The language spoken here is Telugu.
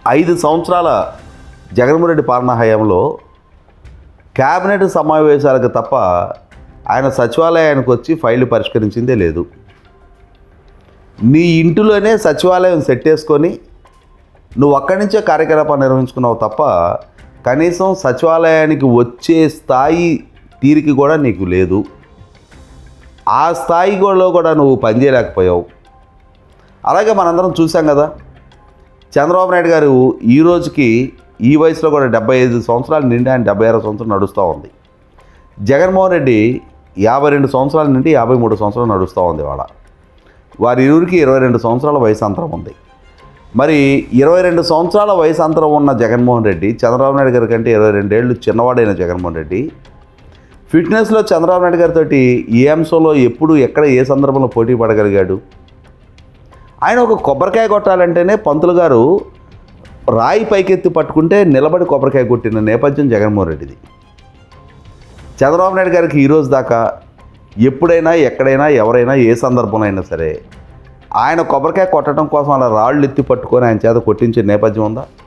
5 సంవత్సరాల జగన్మోహన్ రెడ్డి పాలనా హయాంలో క్యాబినెట్ సమావేశాలకు తప్ప ఆయన సచివాలయానికి వచ్చి ఫైళ్ళు పరిష్కరించిందే లేదు. నీ ఇంటిలోనే సచివాలయం సెట్ చేసుకొని నువ్వు అక్కడి నుంచే కార్యకలాపాలు నిర్వహించుకున్నావు తప్ప కనీసం సచివాలయానికి వచ్చే స్థాయి తీరికి కూడా నీకు లేదు. ఆ స్థాయిలో కూడా నువ్వు పనిచేయలేకపోయావు. అలాగే మనందరం చూసాం కదా, చంద్రబాబు నాయుడు గారు ఈ రోజుకి ఈ వయసులో కూడా 75 సంవత్సరాలు నిండి ఆయన 76 సంవత్సరాలు నడుస్తూ ఉంది. జగన్మోహన్ రెడ్డి 52 సంవత్సరాల నుండి 53 సంవత్సరాలు నడుస్తూ ఉంది. వారి ఇరువురికి 22 సంవత్సరాల వయసు అంతరం ఉంది. మరి 22 సంవత్సరాల వయసు అంతరం ఉన్న జగన్మోహన్ రెడ్డి చంద్రబాబు నాయుడు గారి కంటే 22 ఏళ్ళు చిన్నవాడైన జగన్మోహన్ రెడ్డి ఫిట్నెస్లో చంద్రబాబు నాయుడు గారితో ఏ అంశంలో ఎప్పుడు ఎక్కడ ఏ సందర్భంలో పోటీ పడగలిగాడు? ఆయన ఒక కొబ్బరికాయ కొట్టాలంటేనే పంతులు గారు రాయి పైకెత్తి పట్టుకుంటే నిలబడి కొబ్బరికాయ కొట్టిన నేపథ్యం జగన్మోహన్ రెడ్డిది. చంద్రబాబు నాయుడు గారికి ఈరోజు దాకా ఎప్పుడైనా ఎక్కడైనా ఎవరైనా ఏ సందర్భంలో అయినా సరే ఆయన కొబ్బరికాయ కొట్టడం కోసం అలా రాళ్ళు ఎత్తి పట్టుకొని ఆయన చేత కొట్టించే నేపథ్యం ఉందా?